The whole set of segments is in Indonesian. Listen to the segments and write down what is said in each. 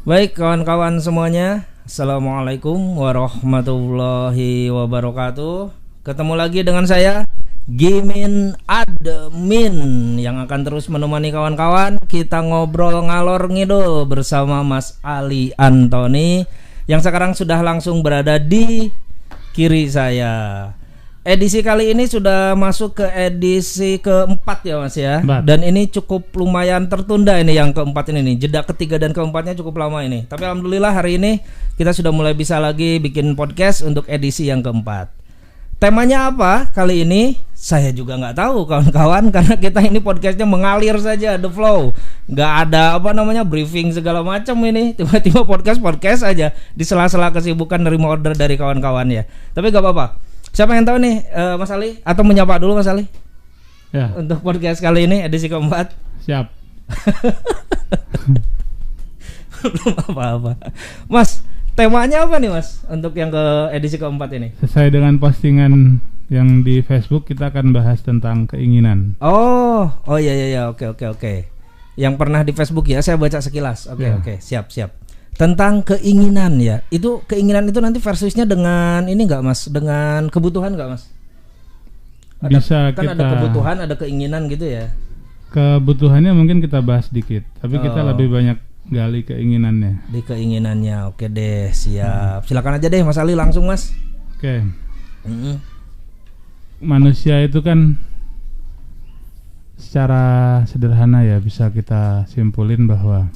Baik kawan-kawan semuanya, Assalamualaikum warahmatullahi wabarakatuh. Ketemu lagi dengan saya Gimin Admin yang akan terus menemani kawan-kawan. Kita ngobrol ngalor ngidul bersama Mas Ali Antoni yang sekarang sudah langsung berada di kiri saya. Edisi kali ini sudah masuk ke edisi keempat ya Mas ya. Dan ini cukup lumayan tertunda ini yang keempat ini nih. Jeda ketiga dan keempatnya cukup lama ini. Tapi alhamdulillah hari ini kita sudah mulai bisa lagi bikin podcast untuk edisi yang keempat. Temanya apa kali ini? Saya juga nggak tahu kawan-kawan, karena kita ini podcastnya mengalir saja, the flow. Nggak ada briefing segala macam ini. Tiba-tiba podcast aja di sela-sela kesibukan nerima order dari kawan-kawan ya. Tapi nggak apa-apa. Siapa yang tahu nih Mas Ali? Atau menyapa dulu Mas Ali? Ya. Untuk podcast kali ini edisi keempat. Siap. Belum apa-apa. Mas, temanya apa nih Mas untuk yang ke edisi keempat ini? Sesuai dengan postingan yang di Facebook, kita akan bahas tentang keinginan. Oh iya, oke. Yang pernah di Facebook ya, saya baca sekilas. Oke, siap. Tentang keinginan ya. Itu keinginan itu nanti versusnya dengan ini enggak Mas? Dengan kebutuhan enggak Mas? Bisa kan kita, ada kebutuhan, ada keinginan gitu ya. Kebutuhannya mungkin kita bahas dikit, tapi kita lebih banyak gali keinginannya. Di keinginannya. Oke deh, siap. Silakan aja deh Mas Ali langsung Mas. Oke. Manusia itu kan secara sederhana ya bisa kita simpulin bahwa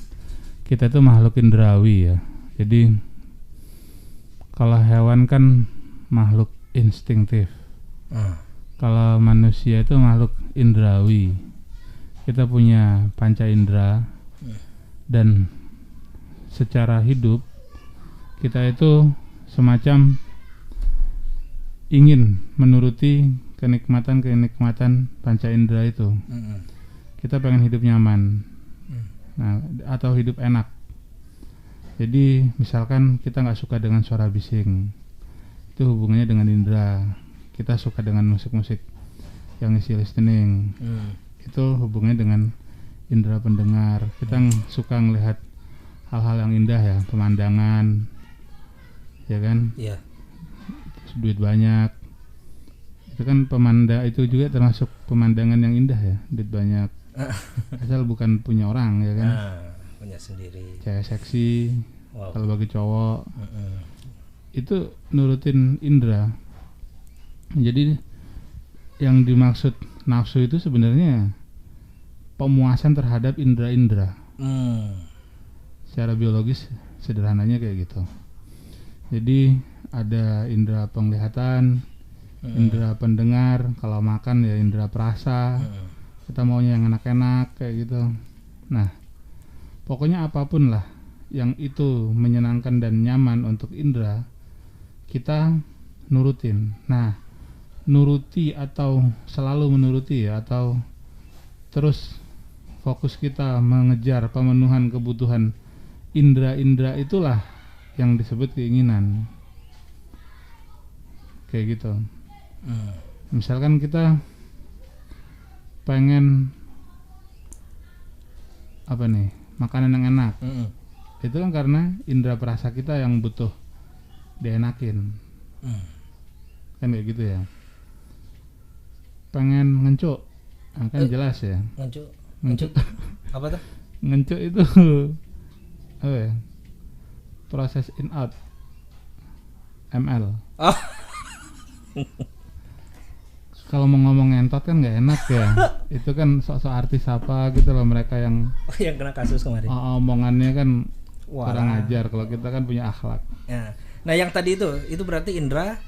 kita itu makhluk indrawi ya. Jadi kalau hewan kan makhluk instinktif. Kalau manusia itu makhluk indrawi. Kita punya panca indera. Dan secara hidup kita itu semacam ingin menuruti kenikmatan panca indera itu. Kita pengen hidup nyaman. Nah, atau hidup enak. Jadi misalkan kita nggak suka dengan suara bising, itu hubungannya dengan indera. Kita suka dengan musik-musik yang isi listening, itu hubungannya dengan indera pendengar. Kita suka ngelihat hal-hal yang indah ya, pemandangan, ya kan? Iya. Terus duit banyak, itu kan itu juga termasuk pemandangan yang indah ya, duit banyak. Asal bukan punya orang ya kan, punya sendiri. cewek seksi, kalau bagi cowok itu nurutin indera. Jadi yang dimaksud nafsu itu sebenarnya pemuasan terhadap indera-indera. Secara biologis sederhananya kayak gitu. Jadi ada indera penglihatan, indera pendengar, kalau makan ya indera perasa. Kita maunya yang enak-enak kayak gitu. Nah, pokoknya apapun lah yang itu menyenangkan dan nyaman untuk indera, kita nurutin. Nah, nuruti atau selalu menuruti ya, atau terus fokus kita mengejar pemenuhan kebutuhan indera-indera, itulah yang disebut keinginan. Kayak gitu. Misalkan kita pengen makanan yang enak, itu kan karena indera perasa kita yang butuh dienakin, kan kayak gitu ya. Pengen ngencuk, kan jelas ya. Ngencuk apa tuh? Ngencuk itu proses in out, ML. Kalau mau ngomong ngentot kan nggak enak ya. Itu kan sok-sok artis apa gitu loh, mereka yang kena kasus kemarin. Omongannya kan kurang ajar. Kalau kita kan punya akhlak ya. Nah yang tadi itu berarti indera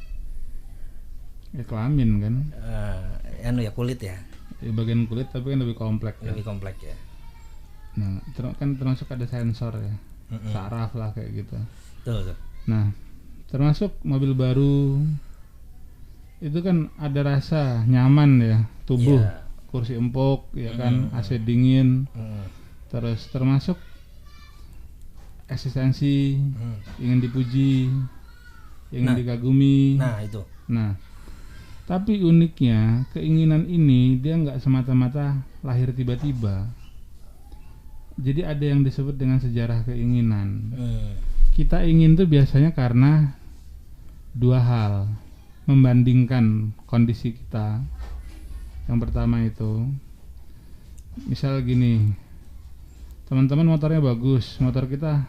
ya, kelamin kan, kulit ya. Bagian kulit, tapi kan lebih kompleks. Lebih kompleks ya. Nah kan termasuk ada sensor ya, saraf lah kayak gitu. Tuh. Nah termasuk mobil baru itu kan ada rasa nyaman ya, tubuh, kursi empuk ya kan, AC dingin, terus termasuk eksistensi, ingin dipuji, ingin dikagumi. Nah itu. Nah, tapi uniknya keinginan ini dia nggak semata-mata lahir tiba-tiba. Jadi ada yang disebut dengan sejarah keinginan. Kita ingin tuh biasanya karena dua hal. Membandingkan kondisi kita. Yang pertama itu, misal gini, teman-teman motornya bagus, motor kita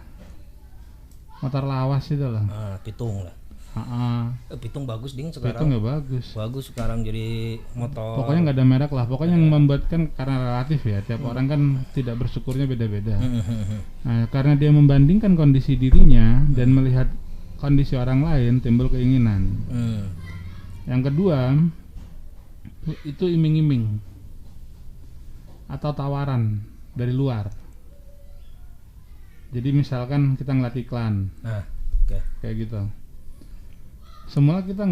motor lawas itu lah. Pitung lah. Pitung bagus ding sekarang. Pitung nggak bagus. Bagus sekarang jadi motor. Pokoknya nggak ada merek lah. Pokoknya yang membuat kan karena relatif ya. Tiap orang kan tidak bersyukurnya beda-beda. Nah, karena dia membandingkan kondisi dirinya dan melihat kondisi orang lain, timbul keinginan. Yang kedua, itu iming-iming atau tawaran dari luar. Jadi misalkan kita ngeliat iklan, kayak gitu. Semula kita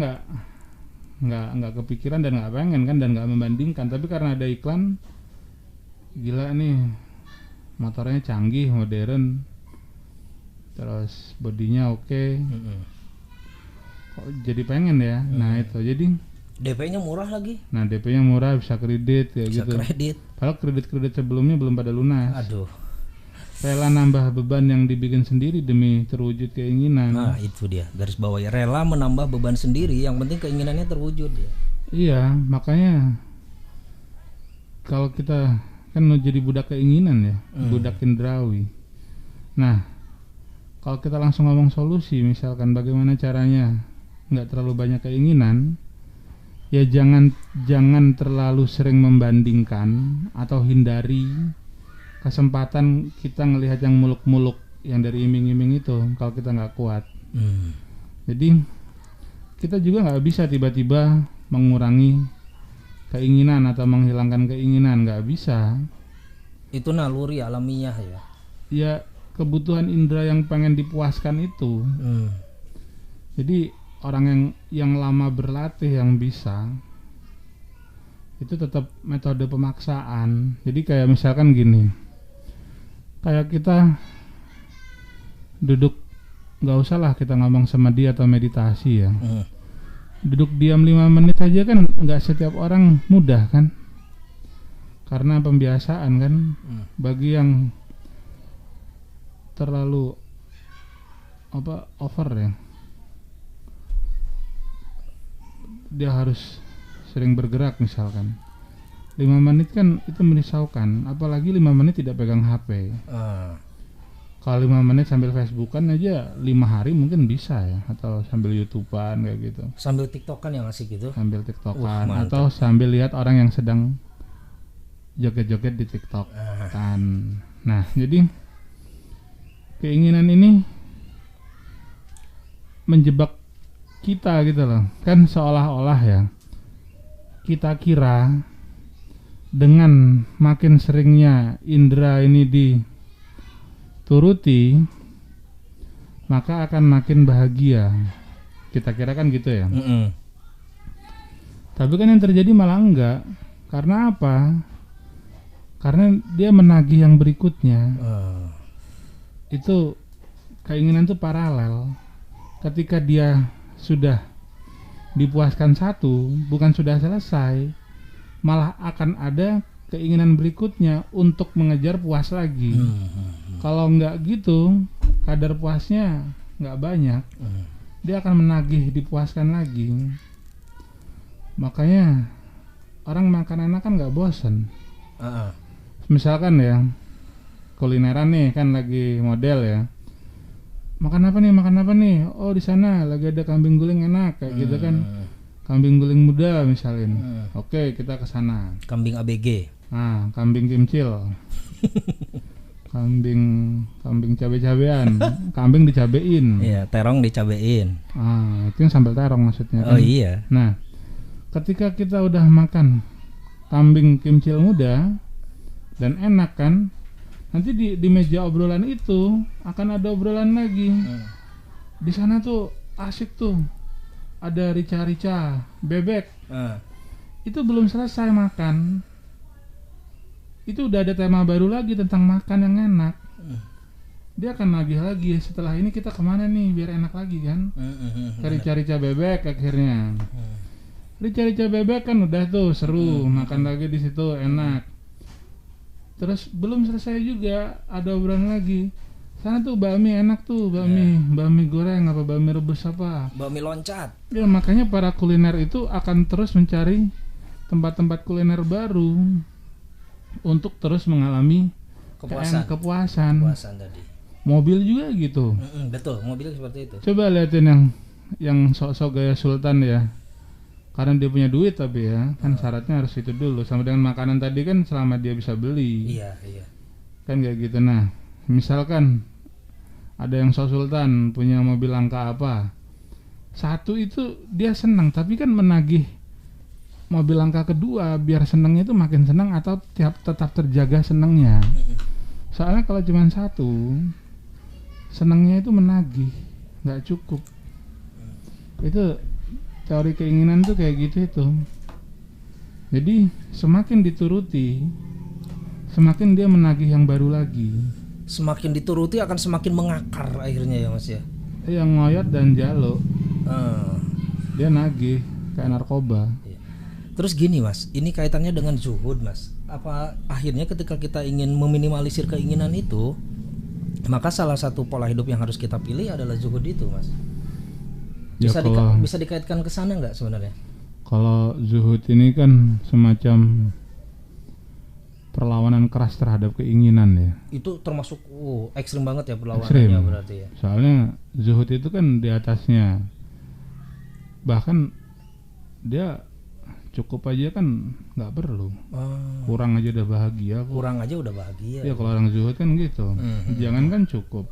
nggak kepikiran dan nggak pengen kan dan nggak membandingkan, tapi karena ada iklan, gila nih motornya canggih, modern, terus bodinya oke, kok jadi pengen ya. Nah itu jadi DP-nya murah lagi. Nah DP-nya murah, bisa kredit kayak gitu. Kredit. Padahal kredit sebelumnya belum pada lunas. Aduh. Rela nambah beban yang dibikin sendiri demi terwujud keinginan. Nah itu dia, garis bawah ya, rela menambah beban sendiri, yang penting keinginannya terwujud ya. Iya, makanya kalau kita kan mau jadi budak keinginan ya, budak indrawi. Nah, kalau kita langsung ngomong solusi, misalkan bagaimana caranya nggak terlalu banyak keinginan, ya jangan terlalu sering membandingkan atau hindari kesempatan kita ngelihat yang muluk-muluk yang dari iming-iming itu kalau kita nggak kuat. Jadi kita juga nggak bisa tiba-tiba mengurangi keinginan atau menghilangkan keinginan, nggak bisa. Itu naluri alamiah ya. Ya kebutuhan indera yang pengen dipuaskan itu. Jadi orang yang lama berlatih yang bisa itu tetap metode pemaksaan. Jadi kayak misalkan gini. Kayak kita duduk, gak usah lah kita ngomong samadhi atau meditasi ya. Duduk diam 5 menit aja kan gak setiap orang mudah kan. Karena pembiasaan kan. Bagi yang terlalu over ya, dia harus sering bergerak misalkan. 5 menit kan itu merisaukan, apalagi 5 menit tidak pegang HP. Kalau 5 menit sambil Facebookan aja 5 hari mungkin bisa ya, atau sambil YouTubean kayak gitu. Sambil TikTokan yang asik gitu. Sambil TikTokan atau sambil lihat orang yang sedang joget-joget di TikTok kan. Nah, jadi keinginan ini menjebak kita gitu loh. Kan seolah-olah ya kita kira dengan makin seringnya indera ini dituruti maka akan makin bahagia. Kita kira kan gitu ya. Tapi kan yang terjadi malah enggak. Karena apa? Karena dia menagih yang berikutnya. Itu keinginan itu paralel. Ketika dia sudah dipuaskan satu, bukan sudah selesai, malah akan ada keinginan berikutnya untuk mengejar puas lagi. Kalau nggak gitu, kadar puasnya nggak banyak, dia akan menagih dipuaskan lagi. Makanya orang makan enak kan nggak bosan. Misalkan ya kulineran nih kan lagi model ya, makan apa nih? Oh di sana lagi ada kambing guling enak kayak gitu kan. Kambing guling muda misalin. Oke, kita ke sana. Kambing ABG. Nah, kambing kimcil. kambing cabe-cabean. Kambing dicabein. Iya, terong dicabein. Itu yang sambal terong maksudnya kan? Oh iya. Nah, ketika kita udah makan kambing kimcil muda dan enak kan, nanti di meja obrolan itu akan ada obrolan lagi. Di sana tuh asik tuh. Ada rica-rica bebek. Itu belum selesai makan, itu udah ada tema baru lagi tentang makan yang enak. Dia akan nagih lagi. Setelah ini kita kemana nih biar enak lagi kan? Ke rica-rica bebek akhirnya. Rica-rica bebek kan udah tuh seru, makan lagi di situ enak. Terus belum selesai juga ada obrolan lagi. Sana tuh bakmi enak tuh, bakmi goreng apa bakmi rebus apa. Bakmi loncat. Ya makanya para kuliner itu akan terus mencari tempat-tempat kuliner baru untuk terus mengalami Kepuasan kepuasan. tadi. Mobil juga gitu. Betul, mobil seperti itu. Coba liatin yang sok-sok gaya sultan ya. Karena dia punya duit tapi ya, kan syaratnya harus itu dulu. Sama dengan makanan tadi kan selama dia bisa beli. Iya. Kan kayak gitu. Nah, misalkan ada yang sok sultan punya mobil langka apa. Satu itu dia senang, tapi kan menagih mobil langka kedua biar senangnya itu makin senang atau tetap terjaga senangnya. Soalnya kalau cuma satu, senangnya itu menagih, nggak cukup. Itu teori keinginan tuh kayak gitu itu. Jadi semakin dituruti, semakin dia menagih yang baru lagi. Semakin dituruti akan semakin mengakar akhirnya ya Mas ya. Yang ngoyot dan jalo, dia nagih kayak narkoba. Terus gini Mas, ini kaitannya dengan zuhud Mas. Apa akhirnya ketika kita ingin meminimalisir keinginan itu, maka salah satu pola hidup yang harus kita pilih adalah zuhud itu Mas. Bisa dikaitkan ke sana nggak sebenarnya? Kalau zuhud ini kan semacam perlawanan keras terhadap keinginan ya. Itu termasuk ekstrim banget ya perlawanannya berarti ya. Soalnya zuhud itu kan di atasnya. Bahkan dia cukup aja kan nggak perlu. Kurang aja udah bahagia. Kurang aja udah bahagia. Ya kalau orang zuhud kan gitu. Jangan kan cukup.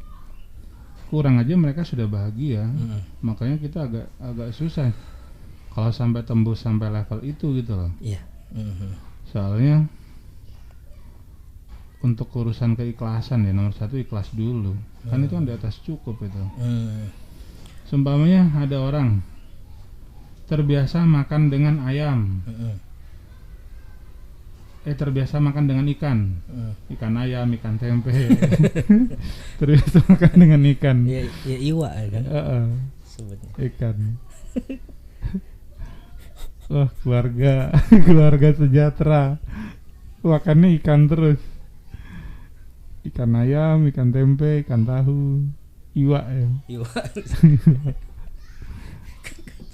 Kurang aja mereka sudah bahagia. Makanya kita agak susah kalau sampai tembus sampai level itu gitu loh. Iya. Soalnya untuk urusan keikhlasan ya nomor satu ikhlas dulu. Kan itu kan di atas cukup itu. Seumpamanya ada orang terbiasa makan dengan ayam. Terbiasa makan dengan ikan. Ikan ayam, ikan tempe. Terbiasa makan dengan ikan. Ya iwa ya kan. Sebutnya. Ikan. Wah, keluarga sejahtera. Makannya ikan terus. Ikan ayam, ikan tempe, ikan tahu. Iwa ya. Iwa.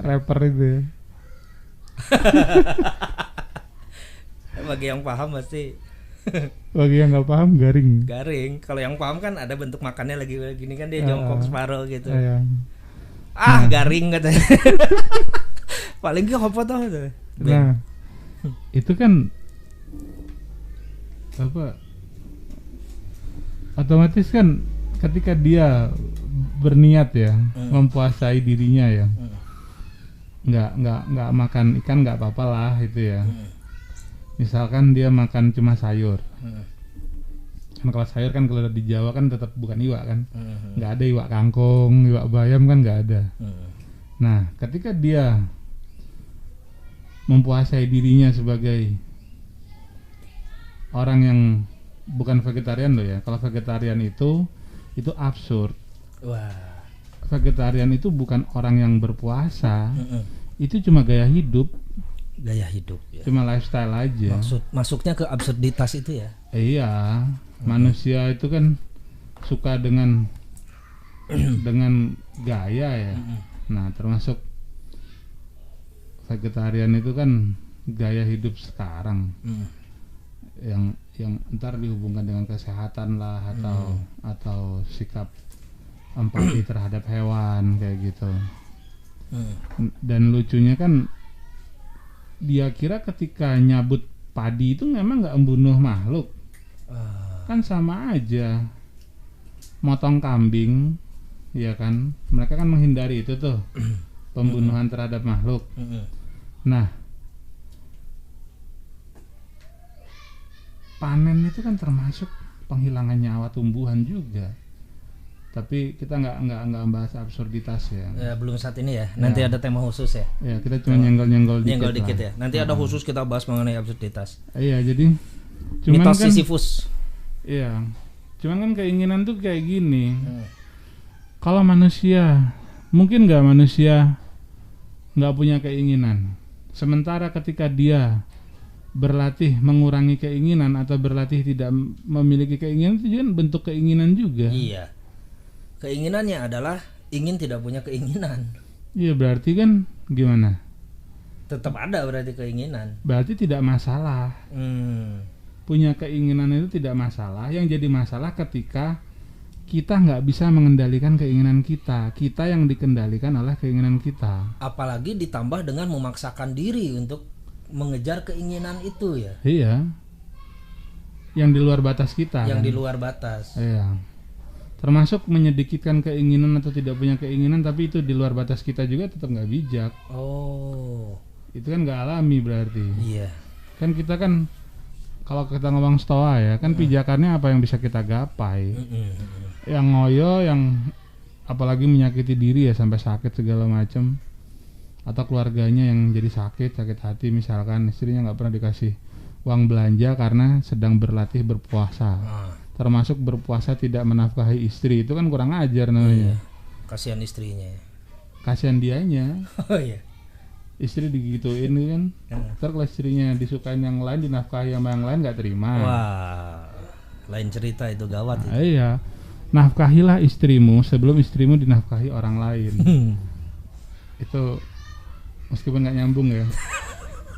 Rapper itu ya. Bagi yang paham pasti. Bagi yang nggak paham garing. Kalau yang paham kan ada bentuk makannya lagi gini kan dia jongkok separuh gitu. Garing katanya. Paling ke apa tuh? Nah, itu kan apa? Otomatis kan ketika dia berniat ya mempuasai dirinya ya, nggak makan ikan nggak apa-apa lah itu ya. Misalkan dia makan cuma sayur. Kan kalau sayur kan kalau di Jawa kan tetap bukan iwak kan. Nggak ada iwak kangkung, iwak bayam kan nggak ada. Nah, ketika dia mempuasai dirinya sebagai orang yang bukan vegetarian loh ya. Kalau vegetarian itu absurd. Wah. Vegetarian itu bukan orang yang berpuasa. Itu cuma gaya hidup ya. Cuma lifestyle aja. Masuknya ke absurditas itu ya. Iya, manusia itu kan suka dengan gaya ya. Nah, termasuk vegetarian itu kan gaya hidup sekarang. Yang ntar dihubungkan dengan kesehatan lah atau sikap empati terhadap hewan kayak gitu. Dan lucunya kan dia kira ketika nyabut padi itu memang nggak membunuh makhluk. Kan sama aja motong kambing ya kan, mereka kan menghindari itu tuh pembunuhan terhadap makhluk. Nah, panen itu kan termasuk penghilangan nyawa tumbuhan juga. Tapi kita nggak bahas absurditas ya. Belum saat ini ya. Nanti ada tema khusus ya. Ya, kita cuma nyenggol dikit ya. Nanti ada khusus kita bahas mengenai absurditas. Iya, jadi cuman mitos kan Sisyphus. Iya. Cuman kan keinginan tuh kayak gini. Kalau manusia, mungkin nggak manusia nggak punya keinginan. Sementara ketika dia berlatih mengurangi keinginan atau berlatih tidak memiliki keinginan itu kan bentuk keinginan juga. Iya. Keinginannya adalah ingin tidak punya keinginan. Iya, berarti kan gimana? Tetap ada berarti keinginan. Berarti tidak masalah. Punya keinginan itu tidak masalah. Yang jadi masalah ketika kita nggak bisa mengendalikan keinginan kita. Kita yang dikendalikan oleh keinginan kita. Apalagi ditambah dengan memaksakan diri untuk mengejar keinginan itu ya. Iya. Yang di luar batas kita. Yang kan? di luar batas. Iya. Termasuk menyedikitkan keinginan atau tidak punya keinginan, tapi itu di luar batas kita juga tetap nggak bijak. Oh. Itu kan nggak alami berarti. Iya. Kan kita kan kalau kita ngomong stoa ya, kan pijakannya apa yang bisa kita gapai. Yang ngoyo, yang apalagi menyakiti diri ya sampai sakit segala macam. Atau keluarganya yang jadi sakit hati misalkan istrinya nggak pernah dikasih uang belanja karena sedang berlatih berpuasa, termasuk berpuasa tidak menafkahi istri, itu kan kurang ajar namanya. Kasihan istrinya. Kasihan dianya. Oh iya. Istri digituin kan, ntar kalau istrinya disukain yang lain dinafkahi sama yang lain nggak terima. Wah, lain cerita itu gawat. Nah, iya, nafkahilah istrimu sebelum istrimu dinafkahi orang lain. Itu meskipun nggak nyambung ya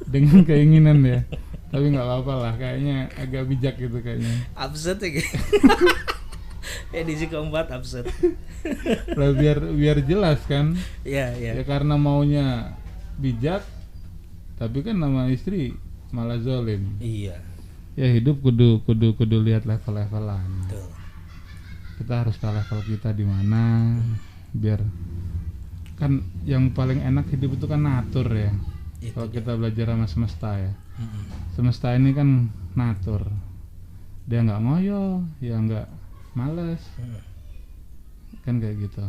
dengan keinginan ya, tapi nggak apa-apa lah, kayaknya agak bijak gitu kayaknya. Absurd ya. Edisi keempat absurd. Lah biar jelas kan. Iya. Ya karena maunya bijak, tapi kan nama istri malah zolim. Iya. Ya hidup kudu lihat level-levelan. Betul. Kita harus ke level kita di mana, biar kan yang paling enak hidup itu kan natur ya. Kalau kita belajar sama semesta ya. Semesta ini kan natur. Dia nggak ngoyo, ya nggak males. Kan kayak gitu.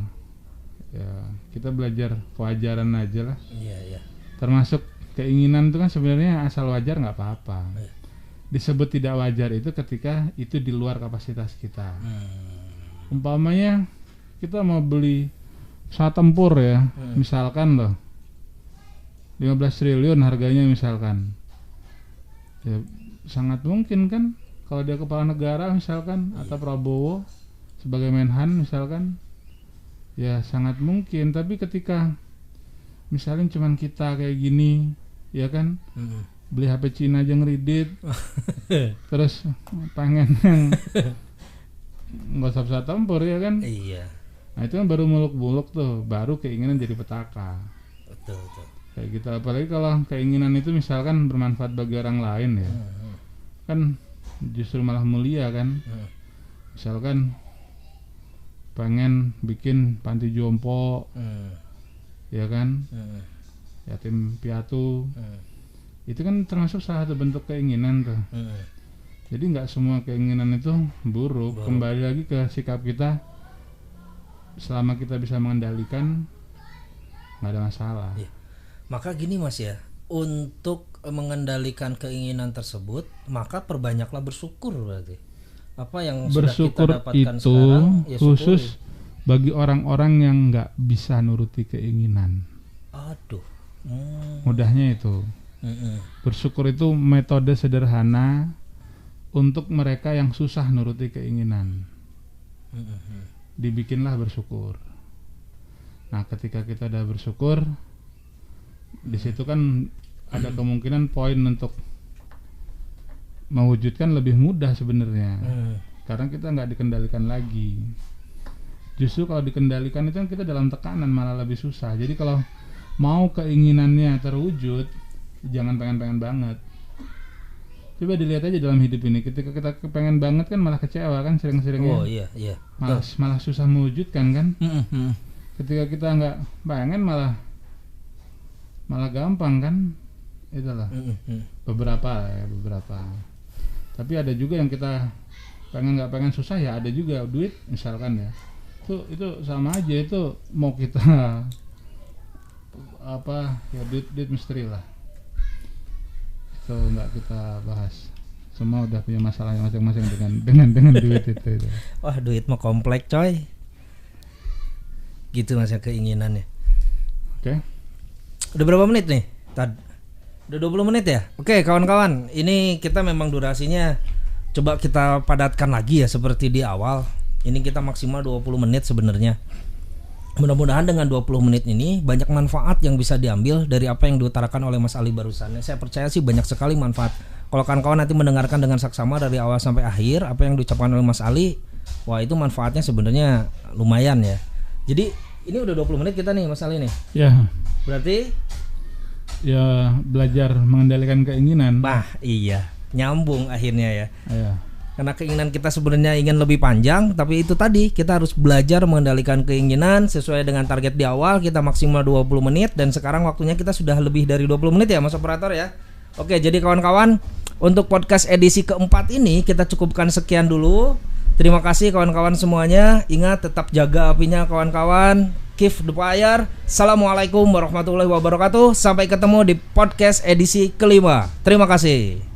Ya kita belajar kewajaran aja lah. Iya. Termasuk keinginan itu kan sebenarnya asal wajar nggak apa-apa. Disebut tidak wajar itu ketika itu di luar kapasitas kita. Umpamanya kita mau beli pesawat tempur ya, misalkan loh 15 triliun harganya misalkan, ya sangat mungkin kan kalau dia kepala negara misalkan, atau Prabowo sebagai Menhan misalkan, ya sangat mungkin. Tapi ketika misalnya cuman kita kayak gini ya kan, beli HP Cina aja ngeridit terus pengen yang nggak usah pesawat tempur ya kan. Iya. Nah itu kan baru muluk-muluk tuh, baru keinginan jadi petaka. Betul. Kayak gitu, apalagi kalau keinginan itu misalkan bermanfaat bagi orang lain ya, kan justru malah mulia kan. Misalkan pengen bikin panti jompo, ya kan, yatim piatu, itu kan termasuk salah satu bentuk keinginan tuh. Jadi nggak semua keinginan itu buruk. Kembali lagi ke sikap kita. Selama kita bisa mengendalikan, nggak ada masalah. Iya. Maka gini Mas ya, untuk mengendalikan keinginan tersebut, maka perbanyaklah bersyukur berarti. Apa yang bersyukur sudah kita dapatkan itu sekarang, ya khusus syukuri. Bagi orang-orang yang nggak bisa nuruti keinginan. Aduh. Mudahnya itu. Bersyukur itu metode sederhana untuk mereka yang susah nuruti keinginan. Dibikinlah bersyukur. Nah, ketika kita udah bersyukur, di situ kan ada kemungkinan poin untuk mewujudkan lebih mudah sebenarnya. Karena kita nggak dikendalikan lagi. Justru kalau dikendalikan itu kan kita dalam tekanan, malah lebih susah. Jadi kalau mau keinginannya terwujud, jangan pengen-pengen banget. Coba dilihat aja dalam hidup ini, ketika kita kepengen banget kan malah kecewa kan sering-seringnya. Oh iya. Malah susah mewujudkan kan. Ketika kita nggak pengen malah gampang kan. Itulah. Beberapa. Tapi ada juga yang kita pengen nggak pengen susah ya, ada juga. Duit misalkan ya, itu sama aja, itu mau kita apa ya, duit misteri lah. Itu nggak kita bahas. Semua udah punya masalahnya masing-masing dengan duit itu. Wah, duit mah kompleks coy. Gitu Mas ya keinginannya. Oke. Udah berapa menit nih? Udah 20 menit ya? Oke kawan-kawan, ini kita memang durasinya coba kita padatkan lagi ya seperti di awal. Ini kita maksimal 20 menit sebenarnya. Mudah-mudahan dengan 20 menit ini banyak manfaat yang bisa diambil dari apa yang diutarakan oleh Mas Ali barusan. Saya percaya sih banyak sekali manfaat. Kalau kawan-kawan nanti mendengarkan dengan saksama dari awal sampai akhir apa yang diucapkan oleh Mas Ali, wah itu manfaatnya sebenarnya lumayan ya. Jadi ini udah 20 menit kita nih Mas Ali nih. Ya. Berarti ya belajar mengendalikan keinginan. bah iya, nyambung akhirnya ya. Iya. Karena keinginan kita sebenarnya ingin lebih panjang, tapi itu tadi kita harus belajar mengendalikan keinginan sesuai dengan target di awal. Kita maksimal 20 menit dan sekarang waktunya kita sudah lebih dari 20 menit ya Mas Operator ya. Oke, jadi kawan-kawan, untuk podcast edisi keempat ini kita cukupkan sekian dulu. Terima kasih kawan-kawan semuanya. Ingat tetap jaga apinya kawan-kawan. Keep the fire. Assalamualaikum warahmatullahi wabarakatuh. Sampai ketemu di podcast edisi kelima. Terima kasih.